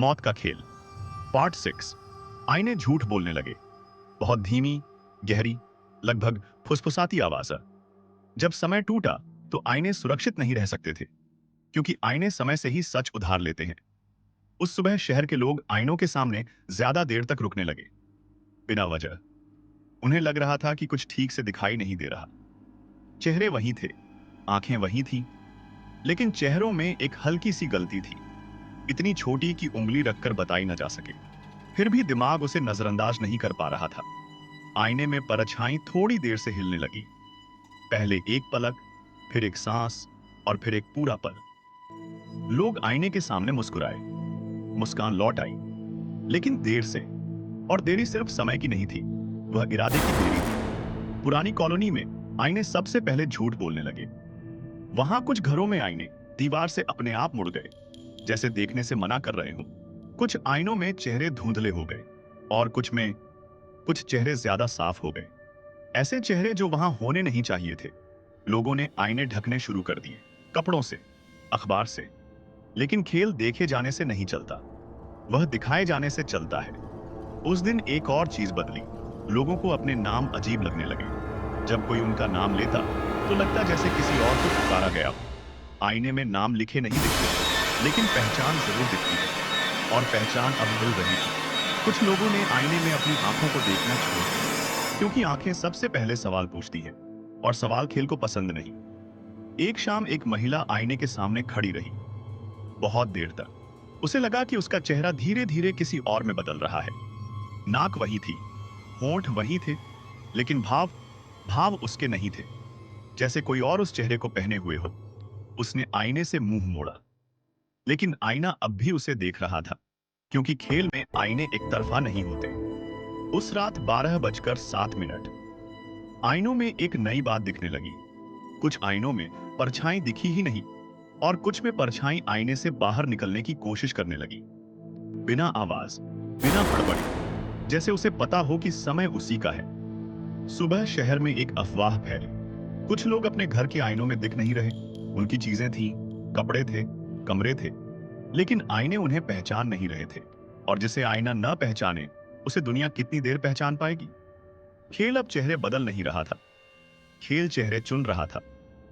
मौत का खेल पार्ट 6। आईने झूठ बोलने लगे। बहुत धीमी, गहरी, लगभग फुसफुसाती आवाज। जब समय टूटा तो आईने सुरक्षित नहीं रह सकते थे, क्योंकि आईने समय से ही सच उधार लेते हैं। उस सुबह शहर के लोग आईनों के सामने ज्यादा देर तक रुकने लगे, बिना वजह। उन्हें लग रहा था कि कुछ ठीक से दिखाई नहीं दे रहा। चेहरे वही थे, आंखें वही थीं, लेकिन चेहरों में एक हल्की सी गलती थी, इतनी छोटी कि उंगली रखकर बताई न जा सके। फिर भी दिमाग उसे नजरअंदाज नहीं कर पा रहा था। आईने में परछाई थोड़ी देर से हिलने लगी। पहले एक पलक, फिर एक सांस, और फिर एक पूरा पल। लोग आईने के सामने मुस्कुराए। मुस्कान लौट आई, लेकिन देर से। और देरी सिर्फ समय की नहीं थी, वह इरादे की देरी थी। पुरानी कॉलोनी में आईने सबसे पहले झूठ बोलने लगे। वहां कुछ घरों में आईने दीवार से अपने आप मुड़ गए, जैसे देखने से मना कर रहे हों। कुछ आईनों में चेहरे धुंधले हो गए, और कुछ चेहरे ज्यादा साफ हो गए, ऐसे चेहरे जो वहां होने नहीं चाहिए थे। लोगों ने आईने ढकने शुरू कर दिए, कपड़ों से, अखबार से। लेकिन खेल देखे जाने से नहीं चलता, वह दिखाए जाने से चलता है। उस दिन एक और चीज बदली। लोगों को अपने नाम अजीब लगने लगे। जब कोई उनका नाम लेता तो लगता जैसे किसी और को पुकारा गया हो। आईने में नाम लिखे नहीं दिखते, लेकिन पहचान जरूर दिखती है, और पहचान अब मिल रही थी। कुछ लोगों ने आईने में अपनी आंखों को देखना छोड़ दिया, क्योंकि आंखें सबसे पहले सवाल पूछती हैं, और सवाल खेल को पसंद नहीं। एक शाम एक महिला आईने के सामने खड़ी रही, बहुत देर तक। उसे लगा कि उसका चेहरा धीरे धीरे किसी और में बदल रहा है। नाक वही थी, होंठ वही थे, लेकिन भाव भाव उसके नहीं थे, जैसे कोई और उस चेहरे को पहने हुए हो। उसने आईने से मुंह मोड़ा, लेकिन आईना अब भी उसे देख रहा था, क्योंकि खेल में आईने एक तरफा नहीं होते। उस रात 12:07। आईनों में एक नई बात दिखने लगी। कुछ आईनों में परछाई दिखी ही नहीं, और कुछ में परछाई आईने से बाहर निकलने की कोशिश करने लगी, बिना आवाज, बिना हड़बड़ी, जैसे उसे पता हो कि समय उसी का है। सुबह शहर में एक अफवाह फैली। कुछ लोग अपने घर के आईनों में दिख नहीं रहे। उनकी चीजें थीं, कपड़े थे, कमरे थे, लेकिन आईने उन्हें पहचान नहीं रहे थे। और जिसे आईना न पहचाने, उसे दुनिया कितनी देर पहचान पाएगी। खेल अब चेहरे बदल नहीं रहा था, खेल चेहरे चुन रहा था।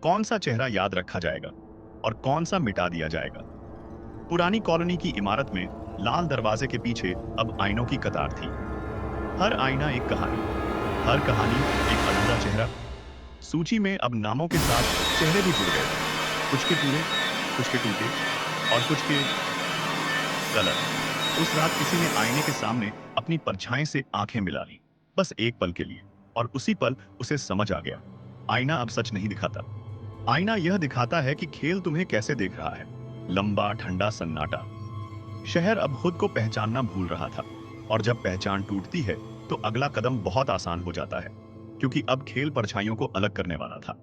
कौन सा चेहरा याद रखा जाएगा और कौन सा मिटा दिया जाएगा। पुरानी कॉलोनी की इमारत में लाल दरवाजे के पीछे अब आईनों की कतार थी। हर आईना एक कहानी, हर कहानी एक अधूरा चेहरा। सूची में अब नामों के साथ चेहरे भी जुड़ गए, कुछ के पूरे, कुछ के टूटे, और कुछ के गलत। उस रात किसी ने आईने के सामने अपनी परछाई से आंखें मिला ली, बस एक पल के लिए, और उसी पल उसे समझ आ गया, आईना अब सच नहीं दिखाता। आईना यह दिखाता है कि खेल तुम्हें कैसे देख रहा है। लंबा ठंडा सन्नाटा। शहर अब खुद को पहचानना भूल रहा था, और जब पहचान टूटती है तो अगला कदम बहुत आसान हो जाता है, क्योंकि अब खेल परछाइयों को अलग करने वाला था।